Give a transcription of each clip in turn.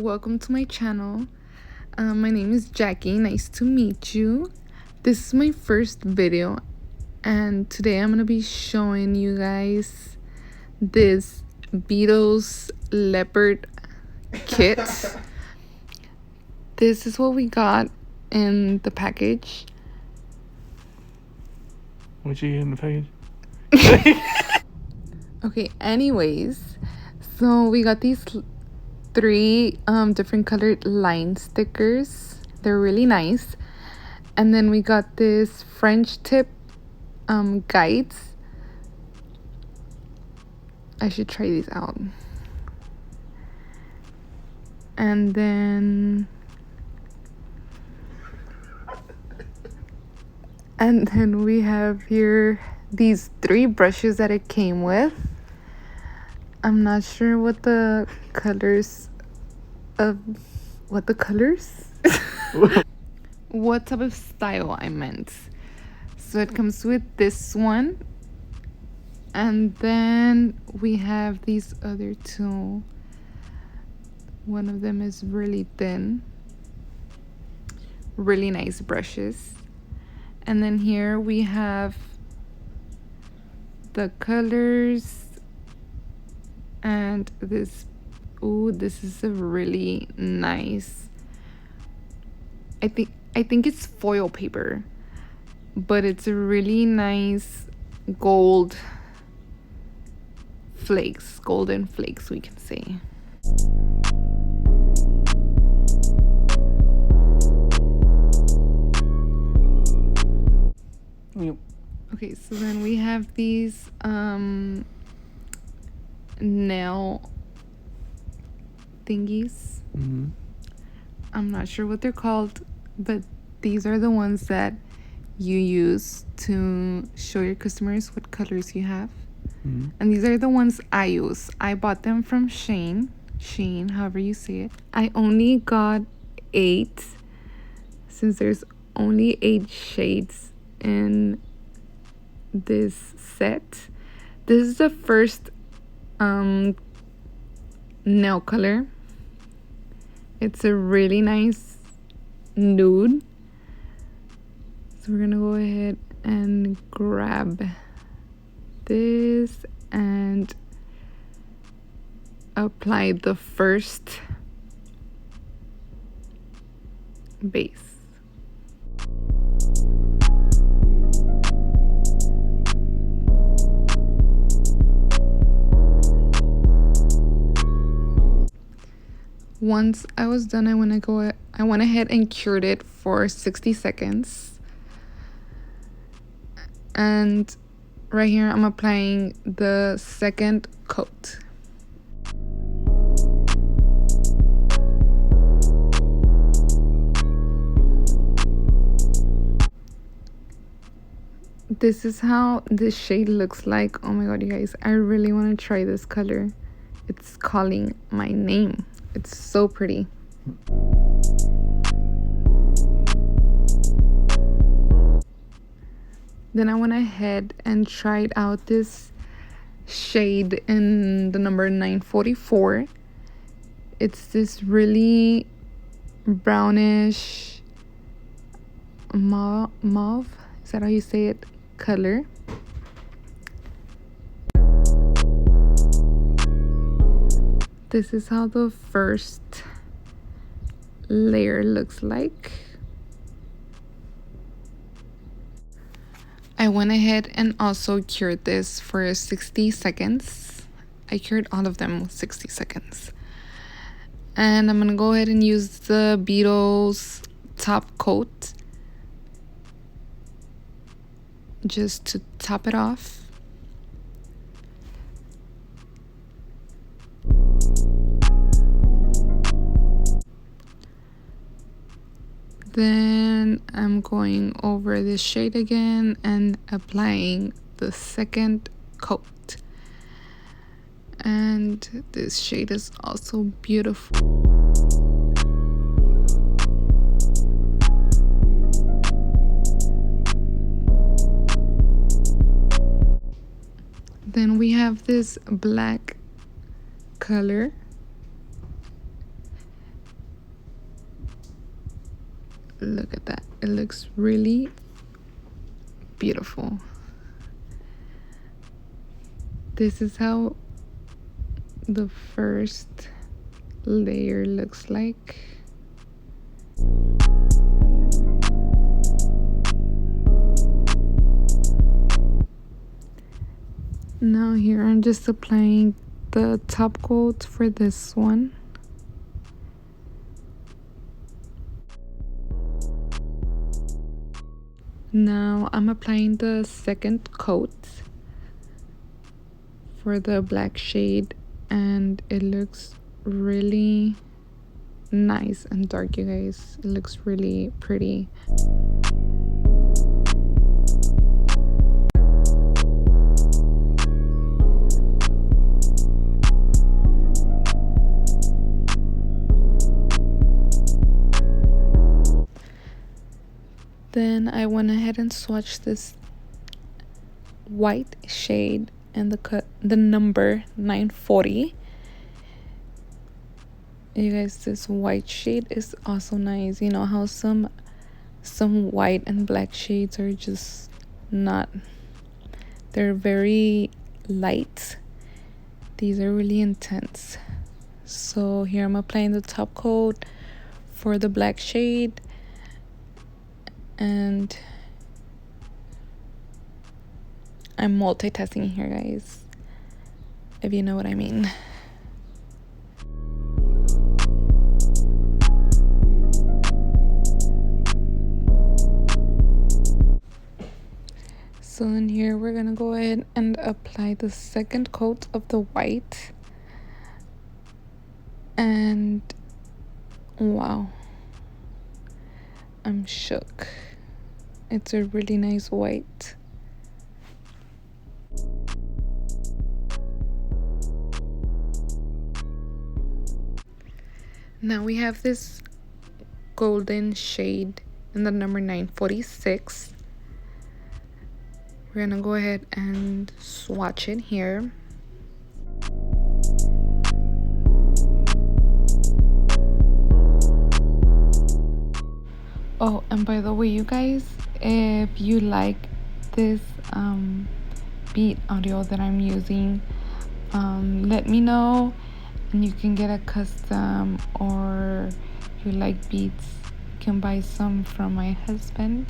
welcome to my channel. My name is Jackie. Nice to meet you. This is my first video, and today I'm gonna be showing you guys this Beetles Leopard kit. This is what we got in the package. What'd you get in the package? Okay, anyways, so we got these three different colored line stickers. They're really nice. And then we got this French tip guides. I should try these out. And then we have here these three brushes that it came with. I'm not sure what the colors what type of style I meant. So it comes with this one, and then we have these other two. One of them is really thin, really nice brushes. And then here we have the colors. And this is a really nice, I think it's foil paper, but it's a really nice golden flakes, we can say. Yep. Okay, so then we have these nail thingies. Mm-hmm. I'm not sure what they're called, but these are the ones that you use to show your customers what colors you have. Mm-hmm. And these are the ones I use. I bought them from Shein, however you say it. I only got 8, since there's only 8 shades in this set. This is the first nail color. It's a really nice nude. So we're gonna go ahead and grab this and apply the first base. Once I was done, I went ahead and cured it for 60 seconds. And right here I'm applying the second coat. This is how this shade looks like. Oh my god, you guys, I really want to try this color. It's calling my name. It's so pretty. Then I went ahead and tried out this shade in the number 944. It's this really brownish mauve, is that how you say it, color. This is how the first layer looks like. I went ahead and also cured this for 60 seconds. I cured all of them with 60 seconds. And I'm gonna go ahead and use the Beetles top coat just to top it off. Then I'm going over this shade again and applying the second coat. And this shade is also beautiful. Then we have this black color. Look at that. It looks really beautiful. This is how the first layer looks like. Now here I'm just applying the top coat for this one. Now I'm applying the second coat for the black shade, and it looks really nice and dark, you guys. It looks really pretty. Then I went ahead and swatched this white shade and the number 940. You guys, this white shade is also nice. You know how some white and black shades are just not, they're very light. These are really intense. So here I'm applying the top coat for the black shade, and I'm multitasking here, guys, if you know what I mean. So in here we're gonna go ahead and apply the second coat of the white, and wow, I'm shook. It's a really nice white. Now we have this golden shade in the number 946. We're gonna go ahead and swatch it here. Oh, and by the way, you guys, if you like this beat audio that I'm using, let me know, and you can get a custom, or if you like beats, you can buy some from my husband.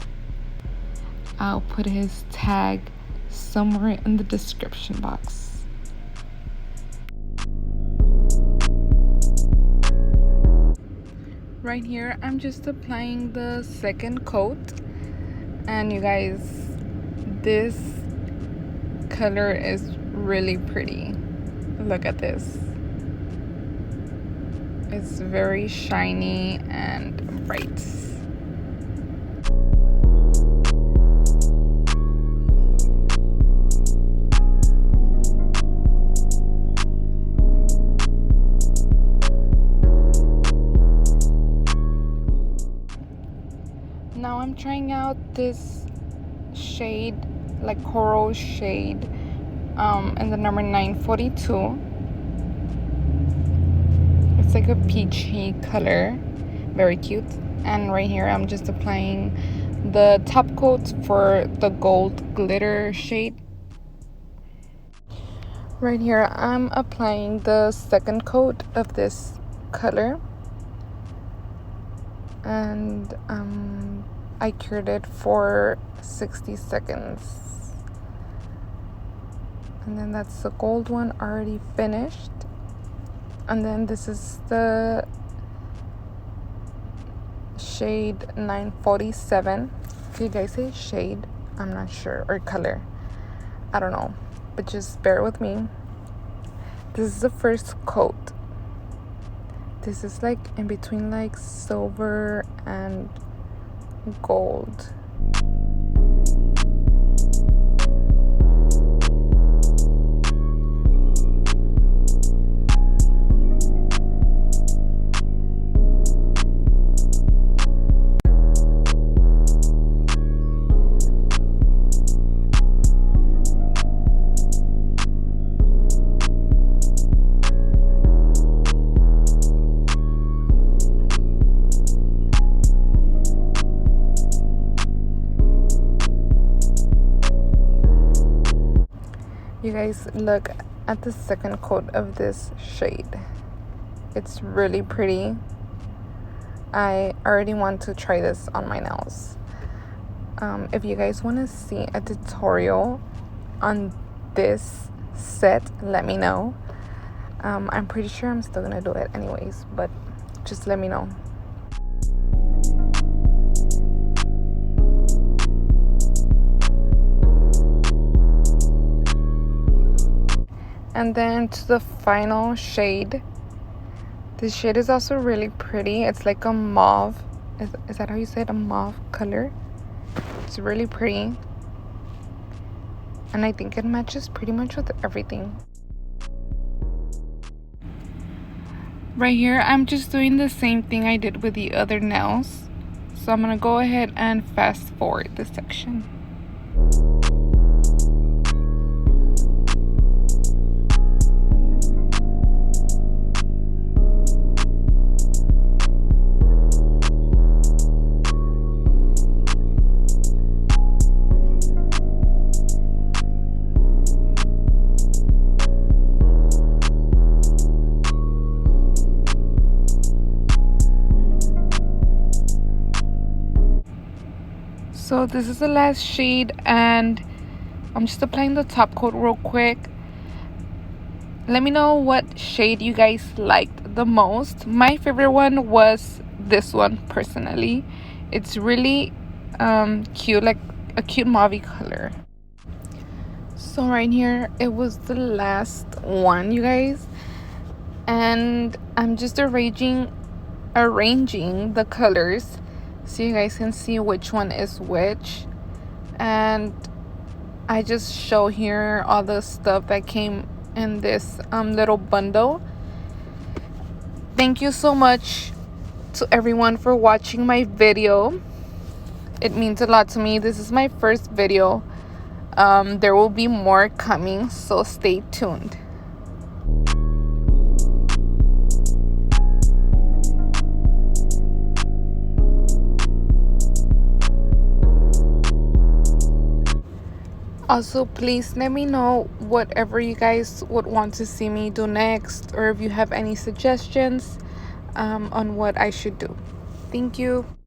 I'll put his tag somewhere in the description box. Right here I'm just applying the second coat, and you guys, this color is really pretty. Look at this. It's very shiny and bright. Now I'm trying out this shade, like coral shade, in the number 942. It's like a peachy color, very cute. And right here I'm just applying the top coat for the gold glitter shade. Right here I'm applying the second coat of this color, and I cured it for 60 seconds. And then that's the gold one already finished. And then this is the shade 947. Do you guys say shade? I'm not sure. Or color. I don't know. But just bear with me. This is the first coat. This is like in between like silver and gold. guys, look at the second coat of this shade. It's really pretty. I already want to try this on my nails. If you guys want to see a tutorial on this set, let me know. I'm pretty sure I'm still gonna do it anyways, but just let me know. And then to the final shade. This shade is also really pretty. It's like a mauve. Is that how you say it? A mauve color. It's really pretty. And I think it matches pretty much with everything. Right here, I'm just doing the same thing I did with the other nails. So I'm going to go ahead and fast forward this section. So this is the last shade, and I'm just applying the top coat real quick. Let me know what shade you guys liked the most. My favorite one was this one personally. It's really cute, like a cute mauve color. So right here, it was the last one, you guys, and I'm just arranging the colors so you guys can see which one is which. And I just show here all the stuff that came in this little bundle. Thank you so much to everyone for watching my video. It means a lot to me. This is my first video. There will be more coming, so stay tuned. Also, please let me know whatever you guys would want to see me do next, or if you have any suggestions on what I should do. Thank you.